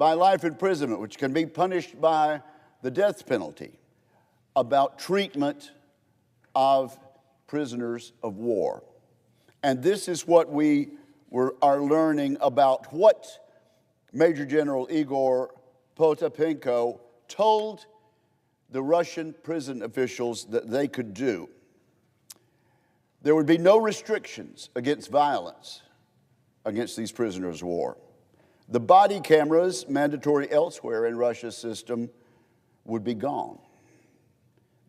by life imprisonment, which can be punished by the death penalty, about treatment of prisoners of war. And this is what we are learning about what Major General Igor Potapenko told the Russian prison officials that they could do. There would be no restrictions against violence against these prisoners of war. The body cameras, mandatory elsewhere in Russia's system, would be gone.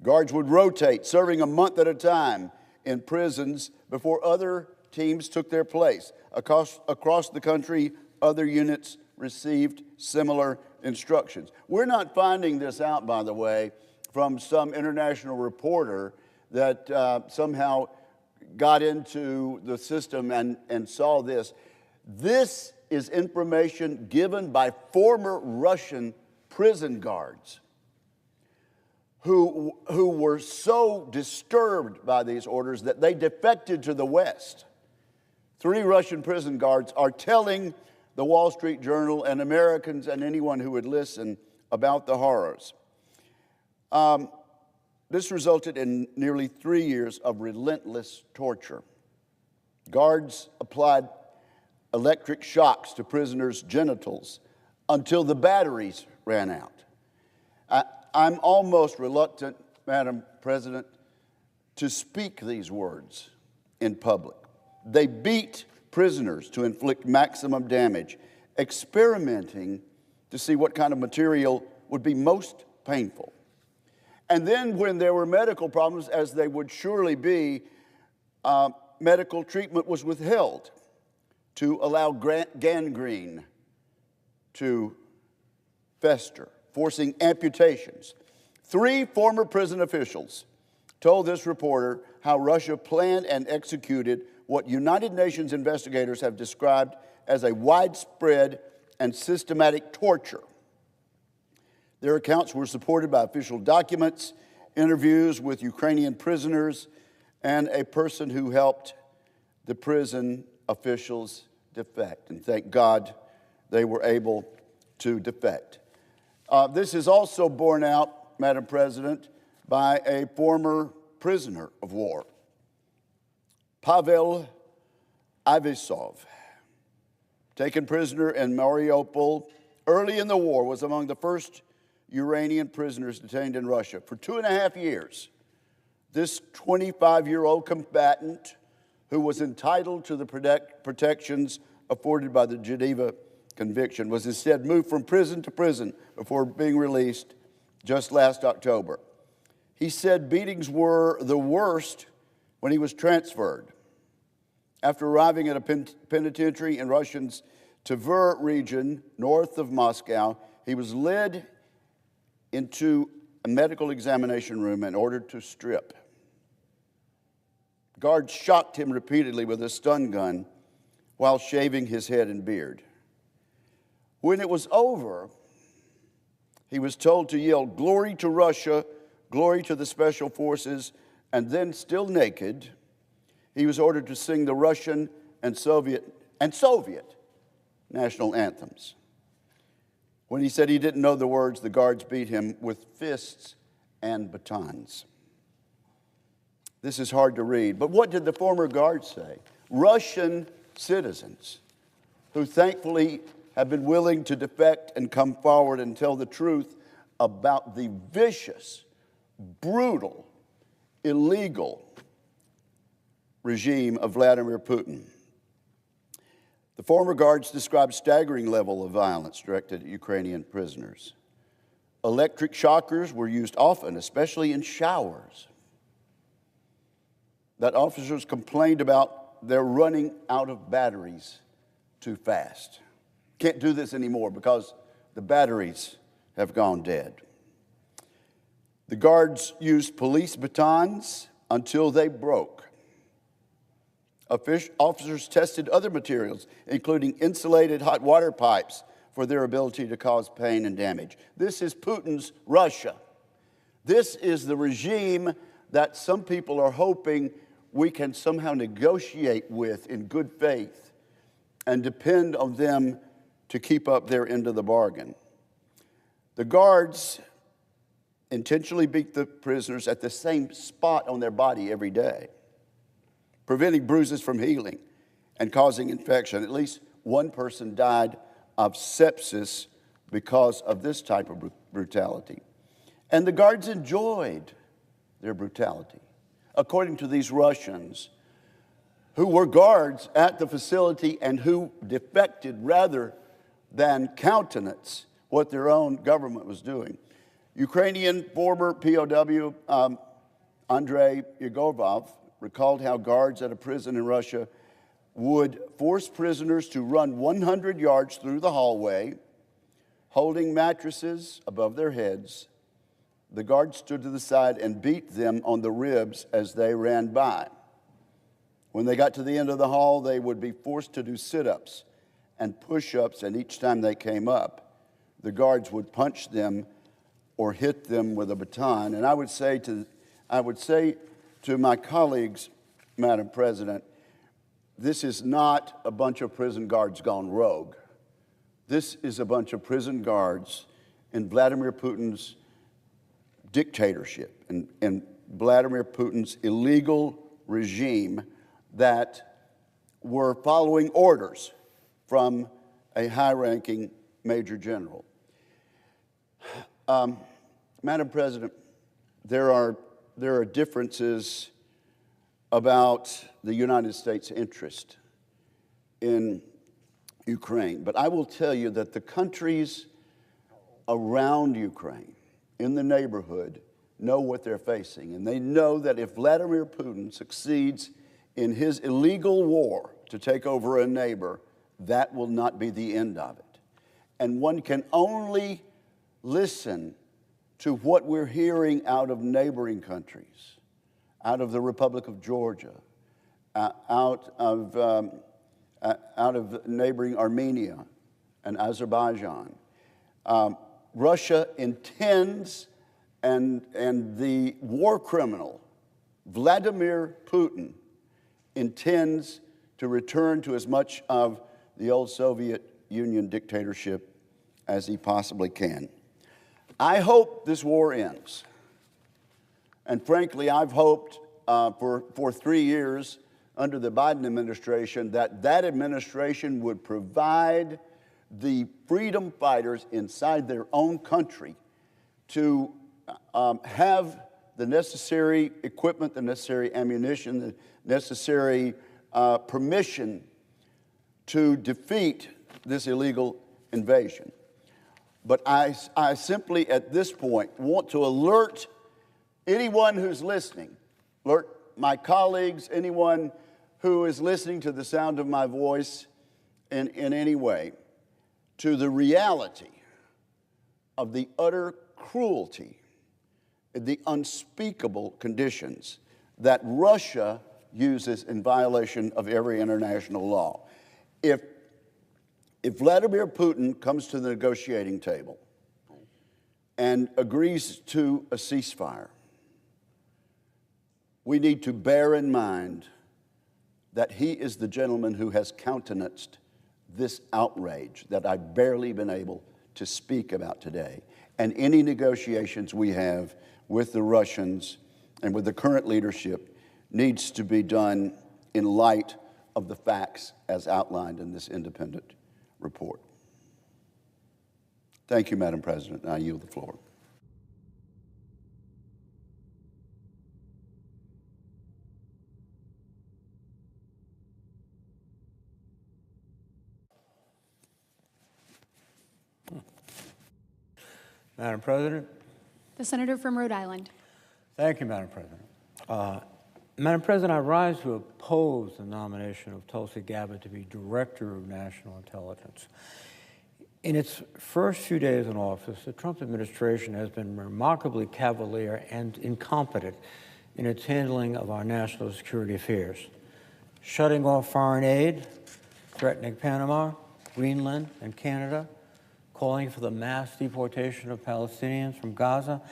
Guards would rotate, serving a month at a time in prisons before other teams took their place. Across the country, other units received similar instructions. We're not finding this out, by the way, from some international reporter that somehow got into the system and saw this. This is information given by former Russian prison guards who were so disturbed by these orders that they defected to the West. 3 Russian prison guards are telling the Wall Street Journal and Americans and anyone who would listen about the horrors. This resulted in nearly 3 years of relentless torture. Guards applied electric shocks to prisoners' genitals until the batteries ran out. I'm almost reluctant, Madam President, to speak these words in public. They beat prisoners to inflict maximum damage, experimenting to see what kind of material would be most painful. And then when there were medical problems, as they would surely be, medical treatment was withheld to allow gangrene to fester, forcing amputations. 3 former prison officials told this reporter how Russia planned and executed what United Nations investigators have described as a widespread and systematic torture. Their accounts were supported by official documents, interviews with Ukrainian prisoners, and a person who helped the prison officials defect. And thank God they were able to defect. This is also borne out, Madam President, by a former prisoner of war, Pavel Ivisov, taken prisoner in Mariupol early in the war, was among the first Ukrainian prisoners detained in Russia. For 2.5 years, this 25-year-old combatant, who was entitled to the protections afforded by the Geneva Convention, was instead moved from prison to prison before being released just last October. He said beatings were the worst when he was transferred. After arriving at a penitentiary in Russia's Tver region, north of Moscow, he was led into a medical examination room and ordered to strip. Guards shocked him repeatedly with a stun gun while shaving his head and beard. When it was over, he was told to yell, "Glory to Russia, glory to the special forces," and then, still naked, he was ordered to sing the Russian and Soviet national anthems. When he said he didn't know the words, the guards beat him with fists and batons. This is hard to read, but what did the former guards say? Russian citizens who thankfully have been willing to defect and come forward and tell the truth about the vicious, brutal, illegal regime of Vladimir Putin. The former guards described staggering level of violence directed at Ukrainian prisoners. Electric shockers were used often, especially in showers. That officers complained about their running out of batteries too fast. Can't do this anymore because the batteries have gone dead. The guards used police batons until they broke. Officers tested other materials, including insulated hot water pipes, for their ability to cause pain and damage. This is Putin's Russia. This is the regime that some people are hoping we can somehow negotiate with in good faith and depend on them to keep up their end of the bargain. The guards intentionally beat the prisoners at the same spot on their body every day, preventing bruises from healing and causing infection. At least one person died of sepsis because of this type of brutality. And the guards enjoyed their brutality. According to these Russians, who were guards at the facility and who defected rather than countenance what their own government was doing. Ukrainian former POW Andrei Yegorov recalled how guards at a prison in Russia would force prisoners to run 100 yards through the hallway, holding mattresses above their heads. The guards stood to the side and beat them on the ribs as they ran by. When they got to the end of the hall, they would be forced to do sit-ups and push-ups, and each time they came up, the guards would punch them or hit them with a baton. And I would say to my colleagues, Madam President, this is not a bunch of prison guards gone rogue. This is a bunch of prison guards in Vladimir Putin's dictatorship and Vladimir Putin's illegal regime that were following orders from a high-ranking major general. Madam President, there are differences about the United States' interest in Ukraine, but I will tell you that the countries around Ukraine, in the neighborhood, know what they're facing, and they know that if Vladimir Putin succeeds in his illegal war to take over a neighbor, that will not be the end of it. And one can only listen to what we're hearing out of neighboring countries, out of the Republic of Georgia, out of neighboring Armenia and Azerbaijan. Russia intends, and the war criminal, Vladimir Putin, intends to return to as much of the old Soviet Union dictatorship as he possibly can. I hope this war ends. And frankly, I've hoped for 3 years under the Biden administration that administration would provide the freedom fighters inside their own country to have the necessary equipment, the necessary ammunition, the necessary permission to defeat this illegal invasion. But I simply, at this point, want to alert anyone who's listening, alert my colleagues, anyone who is listening to the sound of my voice in any way, to the reality of the utter cruelty, the unspeakable conditions that Russia uses in violation of every international law. If Vladimir Putin comes to the negotiating table and agrees to a ceasefire, we need to bear in mind that he is the gentleman who has countenanced this outrage that I've barely been able to speak about today. And any negotiations we have with the Russians and with the current leadership needs to be done in light of the facts as outlined in this independent report. Thank you, Madam President. I yield the floor. Madam President. The senator from Rhode Island. Thank you, Madam President. Madam President, I rise to oppose the nomination of Tulsi Gabbard to be Director of National Intelligence. In its first few days in office, the Trump administration has been remarkably cavalier and incompetent in its handling of our national security affairs, shutting off foreign aid, threatening Panama, Greenland, and Canada, calling for the mass deportation of Palestinians from Gaza.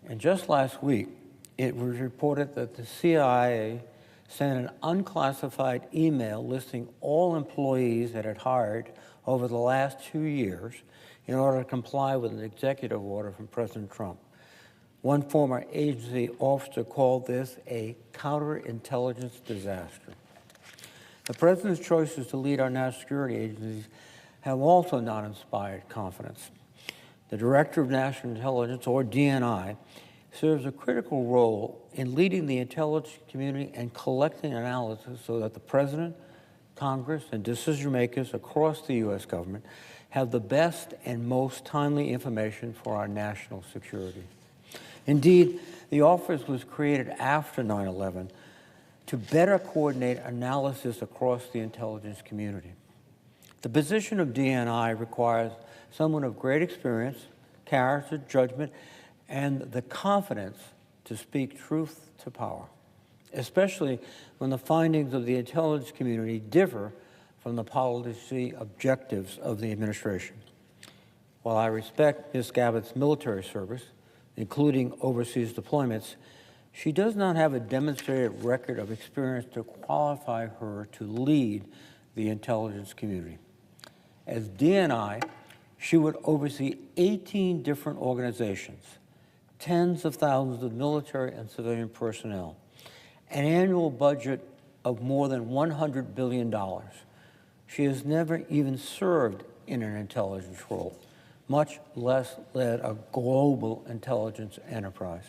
And just last week, it was reported that the CIA sent an unclassified email listing all employees that it hired over the last 2 years in order to comply with an executive order from President Trump. One former agency officer called this a counterintelligence disaster. The President's choices to lead our national security agencies have also not inspired confidence. The Director of National Intelligence, or DNI, serves a critical role in leading the intelligence community and collecting analysis so that the President, Congress, and decision makers across the U.S. government have the best and most timely information for our national security. Indeed, the office was created after 9/11 to better coordinate analysis across the intelligence community. The position of DNI requires someone of great experience, character, judgment, and the confidence to speak truth to power, especially when the findings of the intelligence community differ from the policy objectives of the administration. While I respect Ms. Gabbard's military service, including overseas deployments, she does not have a demonstrated record of experience to qualify her to lead the intelligence community. As DNI, she would oversee 18 different organizations, tens of thousands of military and civilian personnel, an annual budget of more than $100 billion. She has never even served in an intelligence role, much less led a global intelligence enterprise.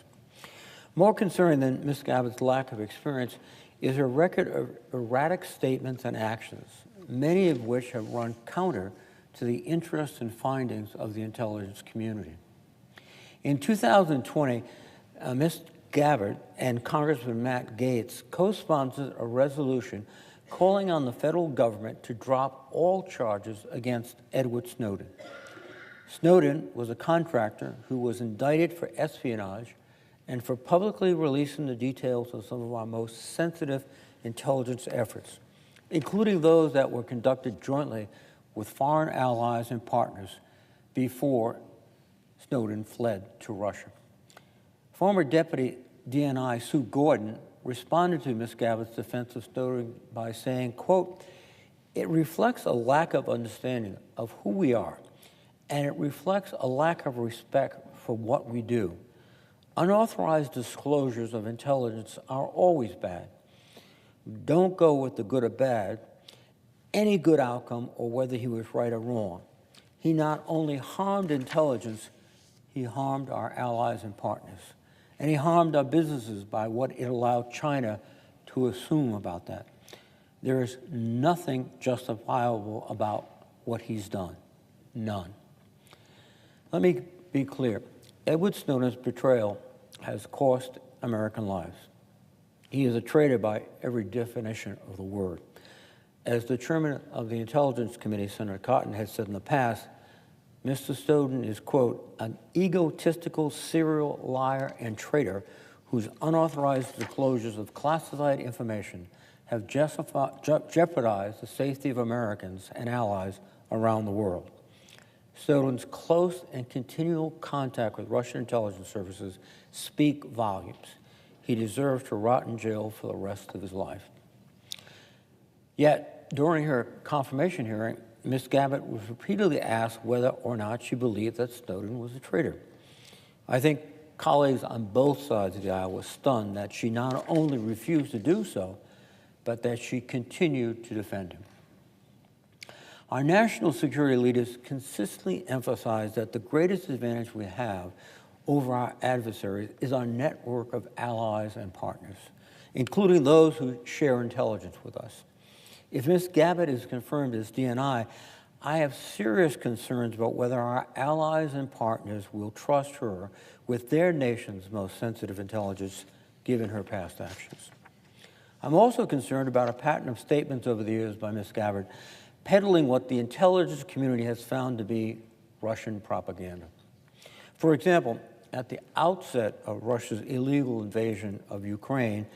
More concerning than Ms. Gabbard's lack of experience is her record of erratic statements and actions, many of which have run counter to the interests and findings of the intelligence community. In 2020, Ms. Gabbard and Congressman Matt Gaetz co-sponsored a resolution calling on the federal government to drop all charges against Edward Snowden. Snowden was a contractor who was indicted for espionage and for publicly releasing the details of some of our most sensitive intelligence efforts, including those that were conducted jointly with foreign allies and partners before Snowden fled to Russia. Former Deputy DNI Sue Gordon responded to Ms. Gabbard's defense of Snowden by saying, quote, "It reflects a lack of understanding of who we are, and it reflects a lack of respect for what we do. Unauthorized disclosures of intelligence are always bad. Don't go with the good or bad, any good outcome or whether he was right or wrong. He not only harmed intelligence, he harmed our allies and partners. And he harmed our businesses by what it allowed China to assume about that. There is nothing justifiable about what he's done. None." Let me be clear. Edward Snowden's betrayal has cost American lives. He is a traitor by every definition of the word. As the chairman of the Intelligence Committee, Senator Cotton, has said in the past, Mr. Snowden is, quote, "an egotistical serial liar and traitor whose unauthorized disclosures of classified information have jeopardized the safety of Americans and allies around the world. Snowden's close and continual contact with Russian intelligence services speak volumes. He deserves to rot in jail for the rest of his life." Yet, during her confirmation hearing, Ms. Gabbard was repeatedly asked whether or not she believed that Snowden was a traitor. I think colleagues on both sides of the aisle were stunned that she not only refused to do so, but that she continued to defend him. Our national security leaders consistently emphasize that the greatest advantage we have over our adversaries is our network of allies and partners, including those who share intelligence with us. If Ms. Gabbard is confirmed as DNI, I have serious concerns about whether our allies and partners will trust her with their nation's most sensitive intelligence, given her past actions. I'm also concerned about a pattern of statements over the years by Ms. Gabbard peddling what the intelligence community has found to be Russian propaganda. For example, at the outset of Russia's illegal invasion of Ukraine,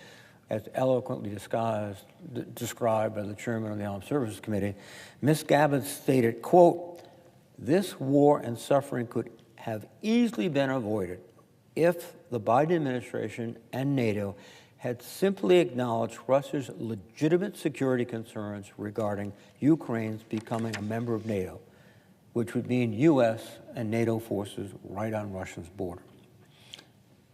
as eloquently described by the chairman of the Armed Services Committee, Ms. Gabbard stated, quote, "This war and suffering could have easily been avoided if the Biden administration and NATO had simply acknowledged Russia's legitimate security concerns regarding Ukraine's becoming a member of NATO, which would mean U.S. and NATO forces right on Russia's border.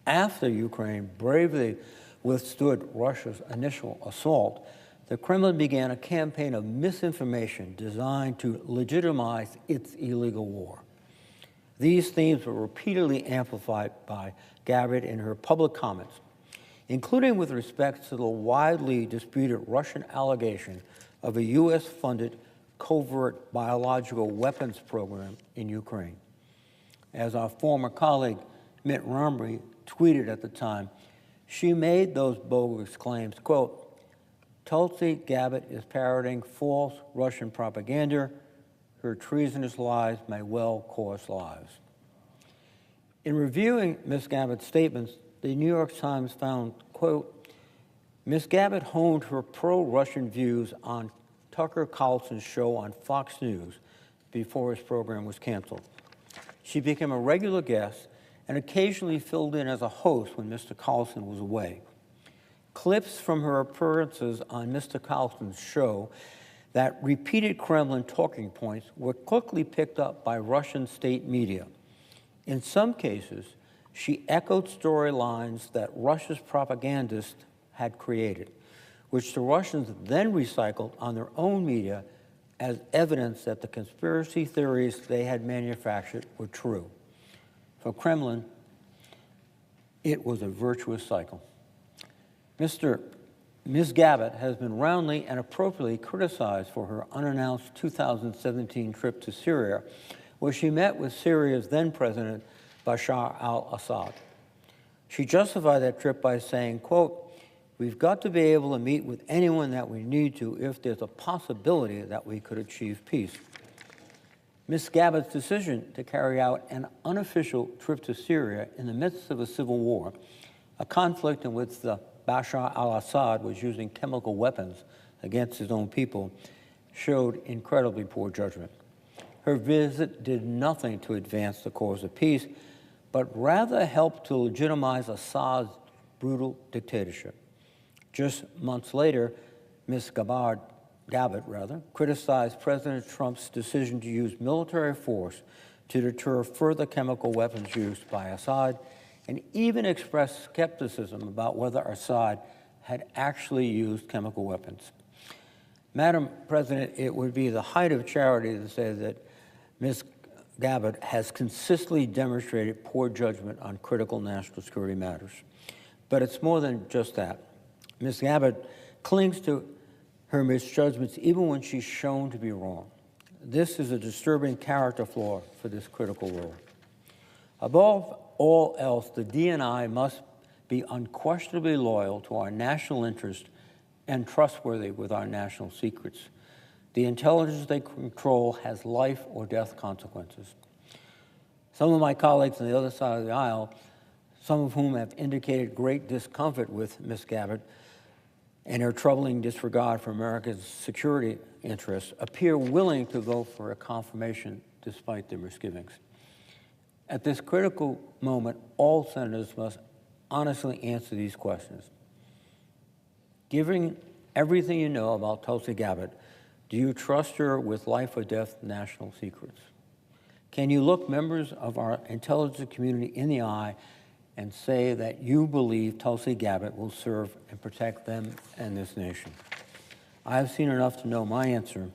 After Ukraine bravely withstood Russia's initial assault, the Kremlin began a campaign of misinformation designed to legitimize its illegal war. These themes were repeatedly amplified by Gabbard in her public comments, including with respect to the widely disputed Russian allegation of a U.S.-funded covert biological weapons program in Ukraine. As our former colleague Mitt Romney tweeted at the time, she made those bogus claims, quote, "Tulsi Gabbard is parroting false Russian propaganda. Her treasonous lies may well cost lives." In reviewing Ms. Gabbard's statements, the New York Times found, quote, "Ms. Gabbard honed her pro-Russian views on Tucker Carlson's show on Fox News before his program was canceled. She became a regular guest and occasionally filled in as a host when Mr. Carlson was away. Clips from her appearances on Mr. Carlson's show that repeated Kremlin talking points were quickly picked up by Russian state media. In some cases, she echoed storylines that Russia's propagandists had created, which the Russians then recycled on their own media as evidence that the conspiracy theories they had manufactured were true. For Kremlin, it was a virtuous cycle. Ms. Gabbard has been roundly and appropriately criticized for her unannounced 2017 trip to Syria, where she met with Syria's then-president, Bashar al-Assad. She justified that trip by saying, quote, "We've got to be able to meet with anyone that we need to if there's a possibility that we could achieve peace." Ms. Gabbard's decision to carry out an unofficial trip to Syria in the midst of a civil war, a conflict in which the Bashar al-Assad was using chemical weapons against his own people, showed incredibly poor judgment. Her visit did nothing to advance the cause of peace, but rather helped to legitimize Assad's brutal dictatorship. Just months later, Ms. Gabbard, criticized President Trump's decision to use military force to deter further chemical weapons use by Assad, and even expressed skepticism about whether Assad had actually used chemical weapons. Madam President, it would be the height of charity to say that Ms. Gabbard has consistently demonstrated poor judgment on critical national security matters. But it's more than just that. Ms. Gabbard clings to her misjudgments even when she's shown to be wrong. This is a disturbing character flaw for this critical role. Above all else, the DNI must be unquestionably loyal to our national interest and trustworthy with our national secrets. The intelligence they control has life or death consequences. Some of my colleagues on the other side of the aisle, some of whom have indicated great discomfort with Ms. Gabbard and her troubling disregard for America's security interests, appear willing to vote for a confirmation despite their misgivings. At this critical moment, all senators must honestly answer these questions. Given everything you know about Tulsi Gabbard, do you trust her with life or death national secrets? Can you look members of our intelligence community in the eye and say that you believe Tulsi Gabbard will serve and protect them and this nation? I have seen enough to know my answer,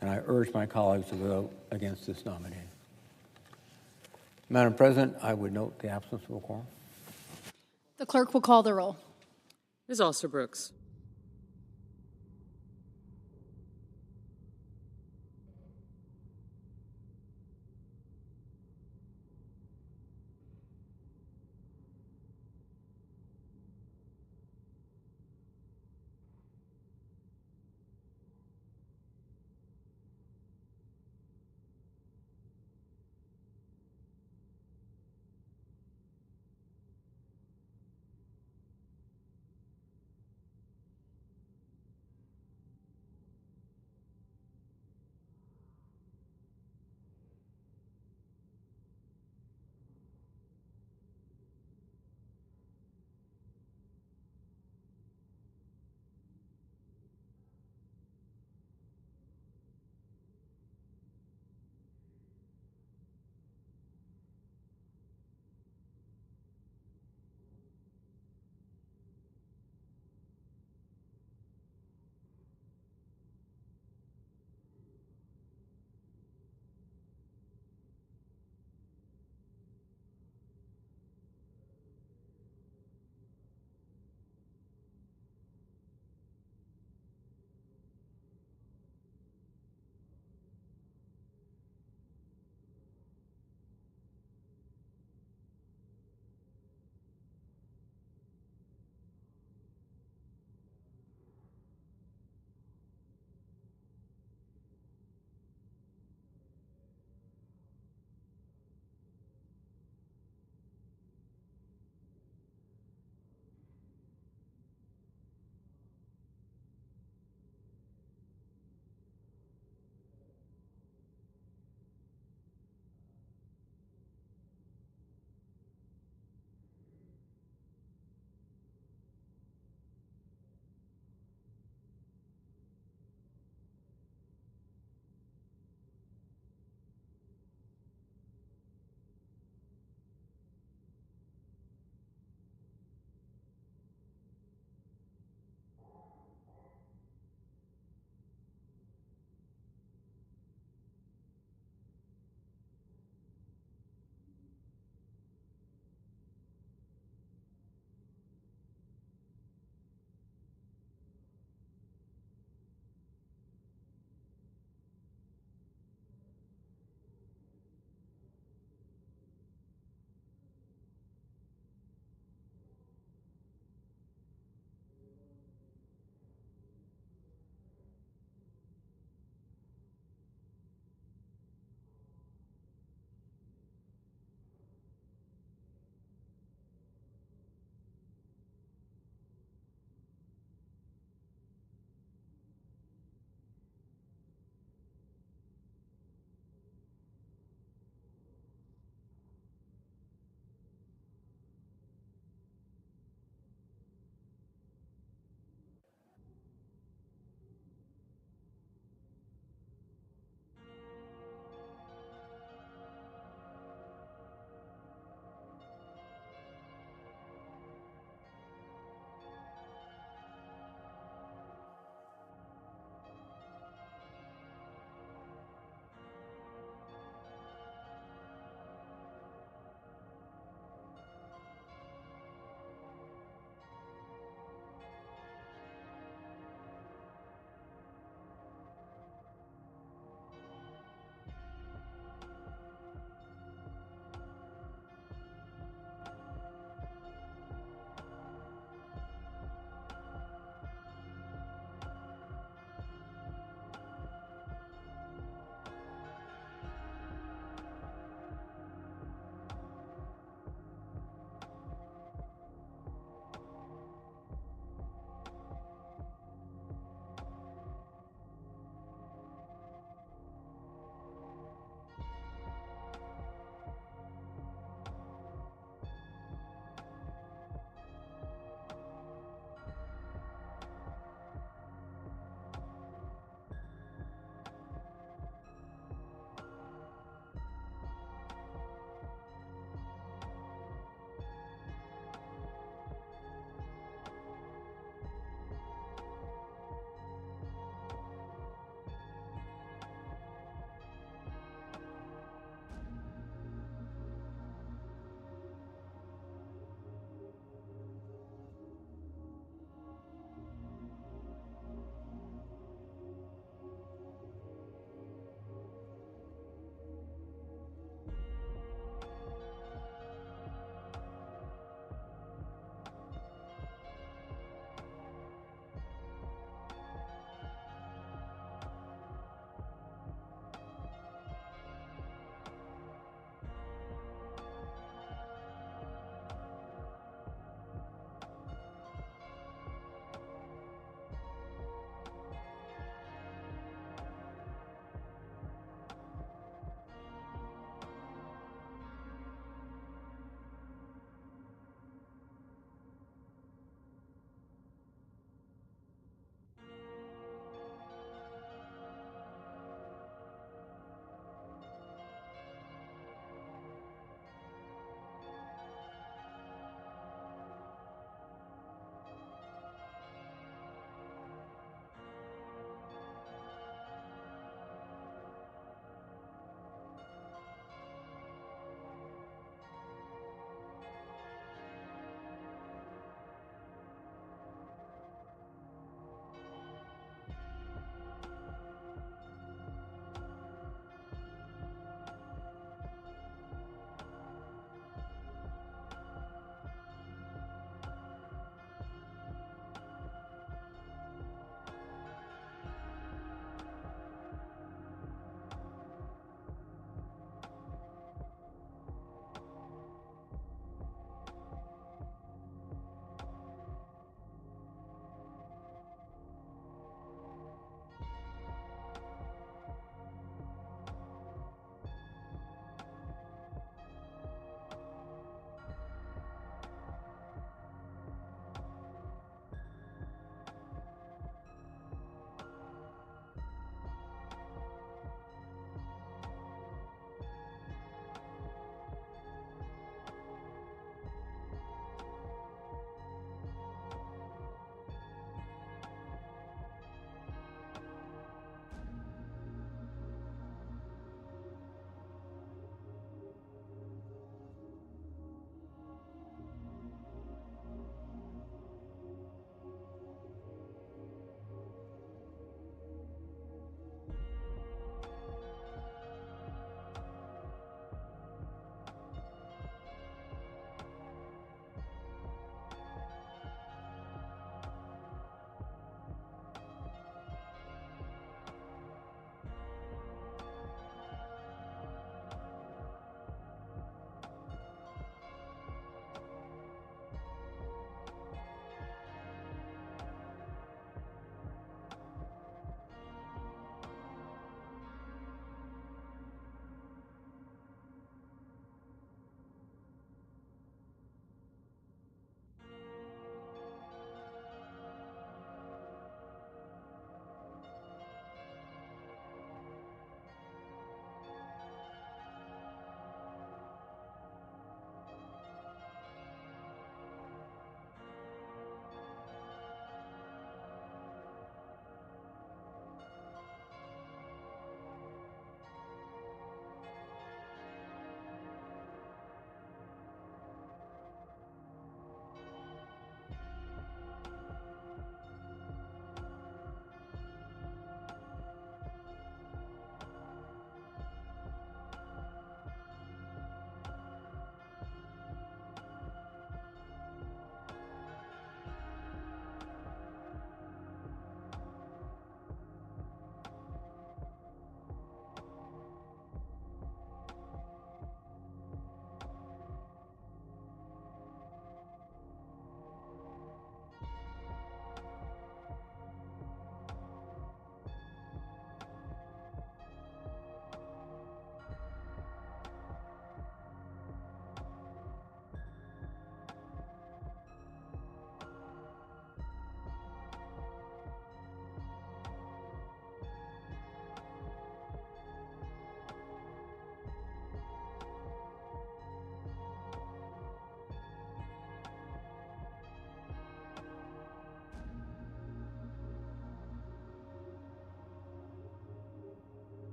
and I urge my colleagues to vote against this nominee. Madam President, I would note the absence of a quorum. The clerk will call the roll. Ms. Alster Brooks.